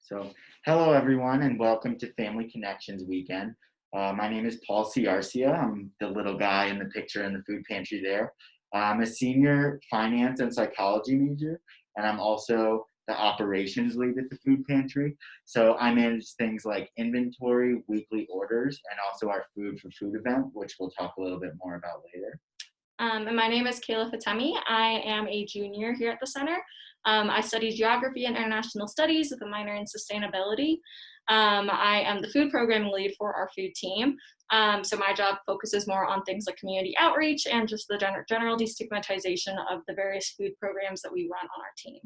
So, hello everyone, and welcome to Family Connections Weekend. My name is Paul Ciarcia. I'm the little guy in the picture in the food pantry there. I'm a senior finance and psychology major, and I'm also the operations lead at the food pantry. So, I manage things like inventory, weekly orders, and also our food for food event, which we'll talk a little bit more about later. And my name is Kayla Fatemi. I am a junior here at the center. I study geography and international studies with a minor in sustainability. I am the food programming lead for our food team. So my job focuses more on things like community outreach and just the general destigmatization of the various food programs that we run on our team.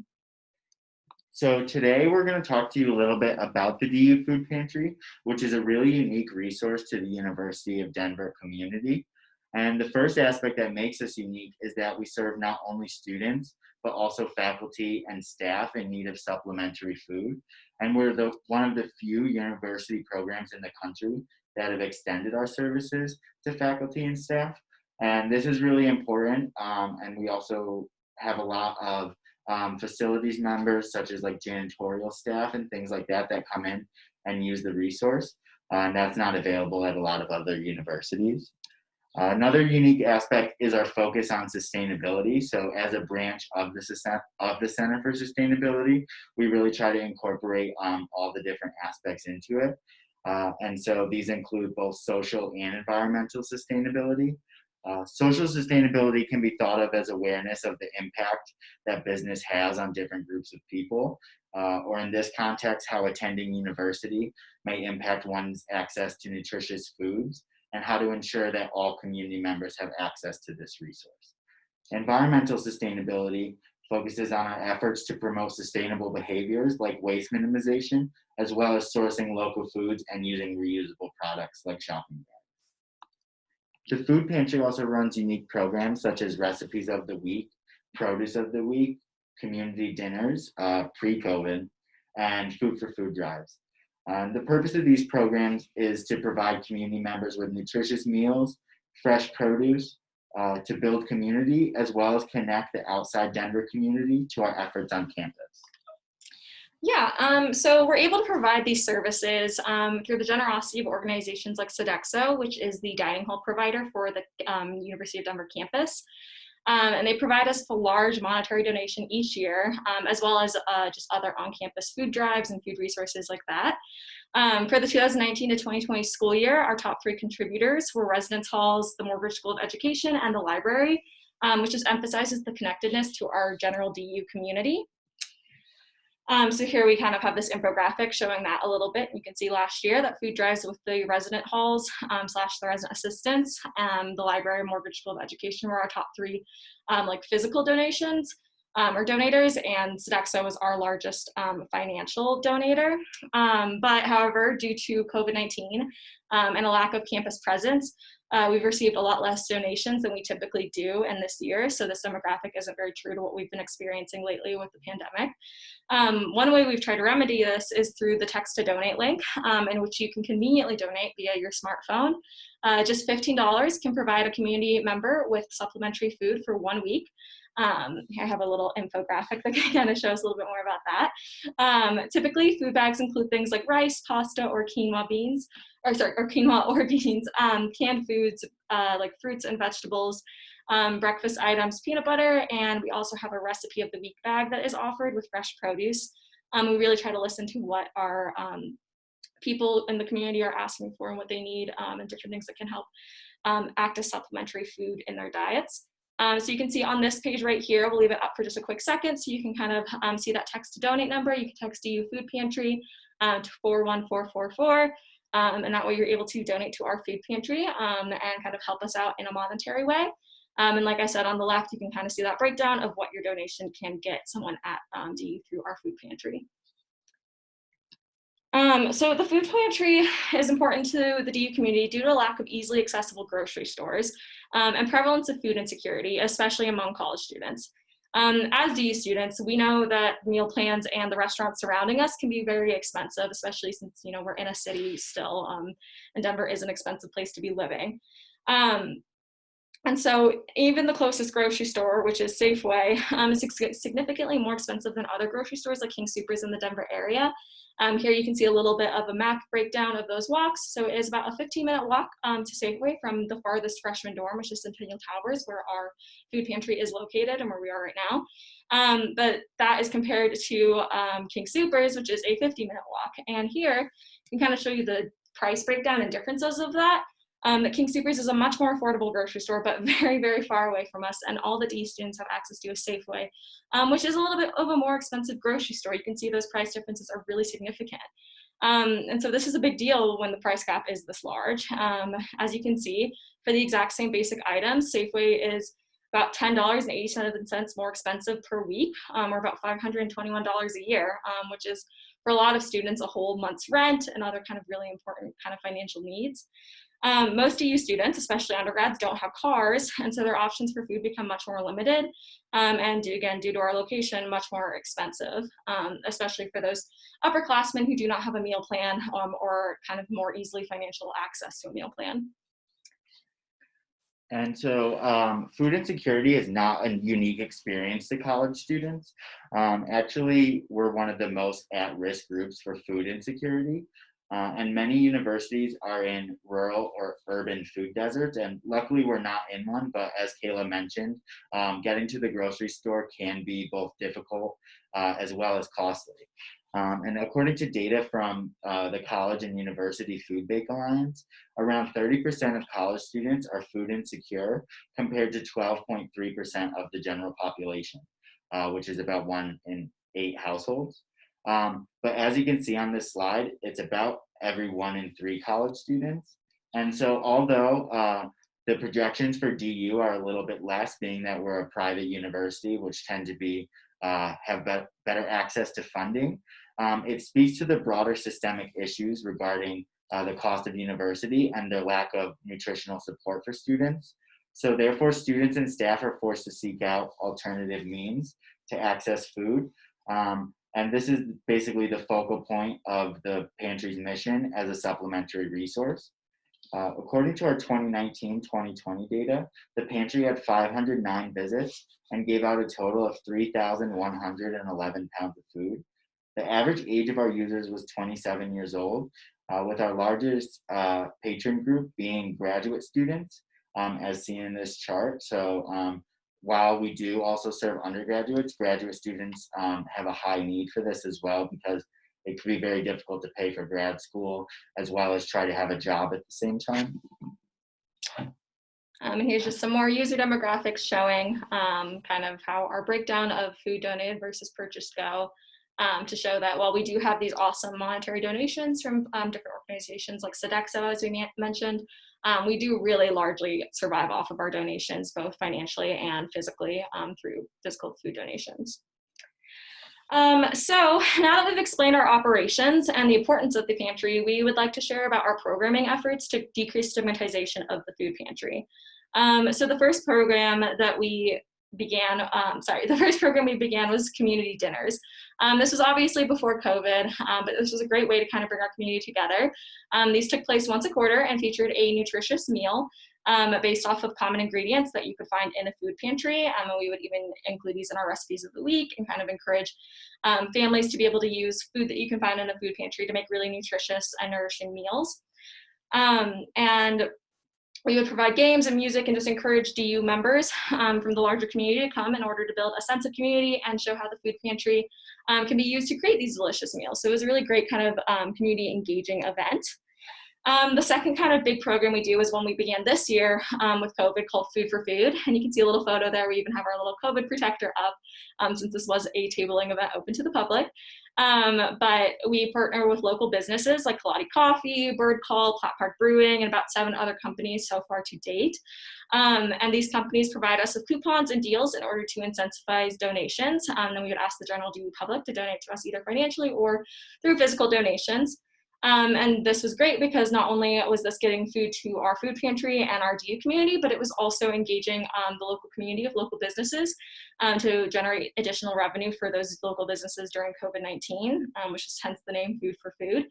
So today we're going to talk to you a little bit about the DU Food Pantry, which is a really unique resource to the University of Denver community. And the first aspect that makes us unique is that we serve not only students, but also faculty and staff in need of supplementary food. And we're one of the few university programs in the country that have extended our services to faculty and staff. And this is really important. And we also have a lot of facilities members such as like janitorial staff and things like that that come in and use the resource. And that's not available at a lot of other universities. Another unique aspect is our focus on sustainability. So as a branch of the Center for Sustainability, we really try to incorporate all the different aspects into it. And so these include both social and environmental sustainability. Social sustainability can be thought of as awareness of the impact that business has on different groups of people, or in this context, how attending university may impact one's access to nutritious foods, and how to ensure that all community members have access to this resource. Environmental sustainability focuses on our efforts to promote sustainable behaviors like waste minimization, as well as sourcing local foods and using reusable products like shopping bags. The food pantry also runs unique programs such as recipes of the week, produce of the week, community dinners, pre-COVID, and food for food drives. The purpose of these programs is to provide community members with nutritious meals, fresh produce, to build community, as well as connect the outside Denver community to our efforts on campus. Yeah, so we're able to provide these services through the generosity of organizations like Sodexo, which is the dining hall provider for the University of Denver campus. And they provide us with a large monetary donation each year, as well as just other on-campus food drives and food resources like that. For the 2019 to 2020 school year, our top three contributors were residence halls, the Morgridge School of Education, and the library, which just emphasizes the connectedness to our general DU community. So here we kind of have this infographic showing that a little bit. You can see last year that food drives with the resident halls slash the resident assistants, the library and Morgridge School of Education were our top three like physical donations or donators, and Sodexo was our largest financial donator. But however, due to COVID-19 and a lack of campus presence, we've received a lot less donations than we typically do in this year. So this demographic isn't very true to what we've been experiencing lately with the pandemic. One way we've tried to remedy this is through the text to donate link, in which you can conveniently donate via your smartphone. Just $15 can provide a community member with supplementary food for 1 week. Here I have a little infographic that kind of shows a little bit more about that. Typically, food bags include things like rice, pasta, or quinoa beans, or quinoa or beans, canned foods like fruits and vegetables, breakfast items, peanut butter, and we also have a recipe of the week bag that is offered with fresh produce. We really try to listen to what our people in the community are asking for and what they need, and different things that can help act as supplementary food in their diets. So you can see on this page right here, we'll leave it up for just a quick second so you can kind of see that text to donate number. You can text DU Food Pantry to 41444, and that way you're able to donate to our food pantry and kind of help us out in a monetary way. And like I said, on the left, you can kind of see that breakdown of what your donation can get someone at DU through our food pantry. So the food pantry is important to the DU community due to a lack of easily accessible grocery stores and prevalence of food insecurity, especially among college students. As DU students, we know that meal plans and the restaurants surrounding us can be very expensive, especially since we're in a city still, and Denver is an expensive place to be living. And so even the closest grocery store, which is Safeway, is significantly more expensive than other grocery stores like King Soopers in the Denver area. Here you can see a little bit of a map breakdown of those walks. So it is about a 15-minute walk to Safeway from the farthest freshman dorm, which is Centennial Towers, where our food pantry is located and where we are right now. But that is compared to King Soopers, which is a 50-minute walk. And here I can kind of show you the price breakdown and differences of that. That King Soopers is a much more affordable grocery store, but very, very far away from us. And all the D students have access to a Safeway, which is a little bit of a more expensive grocery store. You can see those price differences are really significant. And so this is a big deal when the price gap is this large. As you can see, for the exact same basic items, Safeway is about $10.87 more expensive per week, or about $521 a year, which is for a lot of students a whole month's rent and other kind of really important kind of financial needs. Most EU students, especially undergrads, don't have cars, and so their options for food become much more limited, and again, due to our location, much more expensive, especially for those upperclassmen who do not have a meal plan or kind of more easily financial access to a meal plan. And so food insecurity is not a unique experience to college students. Actually, we're one of the most at-risk groups for food insecurity. And many universities are in rural or urban food deserts. And luckily, we're not in one. But as Kayla mentioned, getting to the grocery store can be both difficult as well as costly. And according to data from the College and University Food Bank Alliance, around 30% of college students are food insecure compared to 12.3% of the general population, which is about 1 in 8 households. But as you can see on this slide, it's about every 1 in 3 college students. And so although the projections for DU are a little bit less, being that we're a private university, which tend to be have better access to funding, it speaks to the broader systemic issues regarding the cost of university and the lack of nutritional support for students. So therefore, students and staff are forced to seek out alternative means to access food. And this is basically the focal point of the Pantry's mission as a supplementary resource. According to our 2019-2020 data, the Pantry had 509 visits and gave out a total of 3,111 pounds of food. The average age of our users was 27 years old, with our largest patron group being graduate students, as seen in this chart. So while we do also serve undergraduates, graduate students have a high need for this as well, because it can be very difficult to pay for grad school as well as try to have a job at the same time. And here's just some more user demographics showing kind of how our breakdown of food donated versus purchased go, to show that while we do have these awesome monetary donations from different organizations like Sodexo, as we mentioned, we do really largely survive off of our donations, both financially and physically, through physical food donations. So now that we've explained our operations and the importance of the pantry, we would like to share about our programming efforts to decrease stigmatization of the food pantry. So the first program that we began, was community dinners. This was obviously before COVID, but this was a great way to kind of bring our community together. These took place once a quarter and featured a nutritious meal based off of common ingredients that you could find in a food pantry. And we would even include these in our recipes of the week and kind of encourage families to be able to use food that you can find in a food pantry to make really nutritious and nourishing meals. And we would provide games and music and just encourage DU members from the larger community to come in order to build a sense of community and show how the food pantry can be used to create these delicious meals. So it was a really great kind of community engaging event. The second kind of big program we do is one we began this year with COVID, called Food for Food. And you can see a little photo there. We even have our little COVID protector up, since this was a tabling event open to the public. But we partner with local businesses like Kaladi Coffee, Bird Call, Platt Park Brewing, and about 7 other companies so far to date. And these companies provide us with coupons and deals in order to incentivize donations. And we would ask the general DU public to donate to us either financially or through physical donations. And this was great because not only was this getting food to our food pantry and our DU community, but it was also engaging the local community of local businesses to generate additional revenue for those local businesses during COVID-19, which is hence the name Food for Food.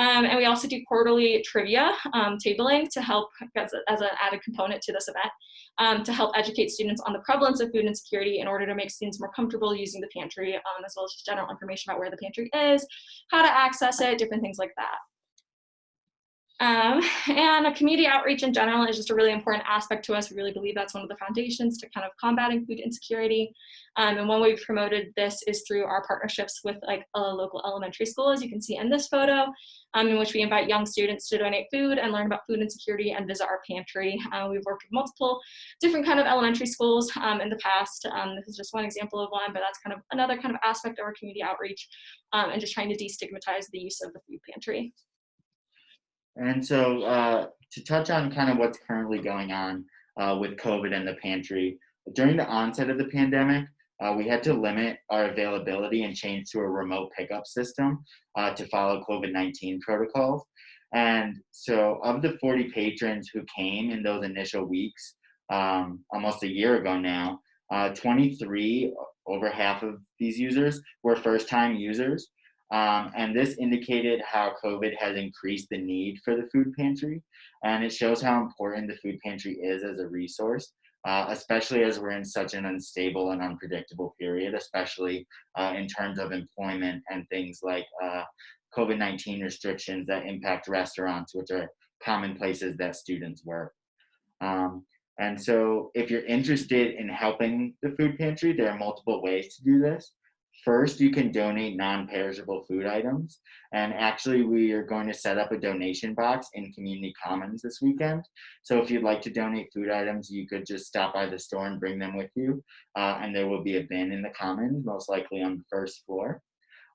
And we also do quarterly trivia tabling to help as an added component to this event, to help educate students on the prevalence of food insecurity in order to make students more comfortable using the pantry, as well as just general information about where the pantry is, how to access it, different things like that. And a community outreach in general is just a really important aspect to us. We really believe that's one of the foundations to kind of combating food insecurity. And one way we've promoted this is through our partnerships with like a local elementary school, as you can see in this photo, in which we invite young students to donate food and learn about food insecurity and visit our pantry. We've worked with multiple different kind of elementary schools in the past. This is just one example of one, but that's kind of another kind of aspect of our community outreach, and just trying to destigmatize the use of the food pantry. And so, to touch on kind of what's currently going on with COVID and the pantry, during the onset of the pandemic, we had to limit our availability and change to a remote pickup system to follow COVID-19 protocols. And so, of the 40 patrons who came in those initial weeks, almost a year ago now, 23, over half of these users, were first time users. And this indicated how COVID has increased the need for the food pantry. And it shows how important the food pantry is as a resource, especially as we're in such an unstable and unpredictable period, especially in terms of employment and things like COVID-19 restrictions that impact restaurants, which are common places that students work. Um, and so, if you're interested in helping the food pantry, there are multiple ways to do this. First, you can donate non perishable food items. And actually, we are going to set up a donation box in Community Commons this weekend. So, if you'd like to donate food items, you could just stop by the store and bring them with you. And there will be a bin in the Commons, most likely on the first floor.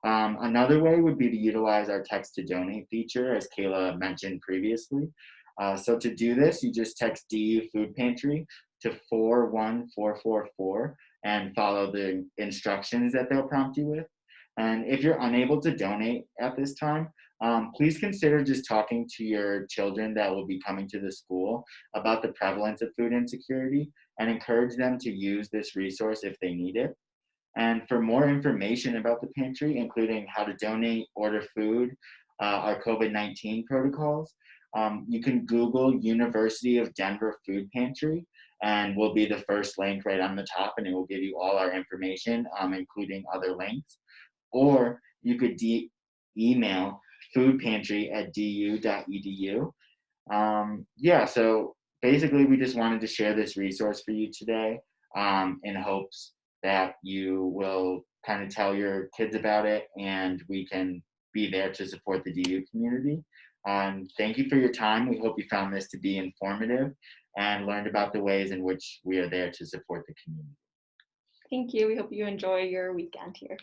Another way would be to utilize our text to donate feature, as Kayla mentioned previously. So to do this, you just text DU Food Pantry to 41444 and follow the instructions that they'll prompt you with. And if you're unable to donate at this time, please consider just talking to your children that will be coming to the school about the prevalence of food insecurity and encourage them to use this resource if they need it. And for more information about the pantry, including how to donate, order food, our COVID-19 protocols, you can Google University of Denver Food Pantry, and will be the first link right on the top, and it will give you all our information, including other links. Or you could email foodpantry@du.edu. Yeah, so basically, we just wanted to share this resource for you today, in hopes that you will kind of tell your kids about it and we can be there to support the DU community. Thank you for your time. We hope you found this to be informative and learned about the ways in which we are there to support the community. Thank you. We hope you enjoy your weekend here.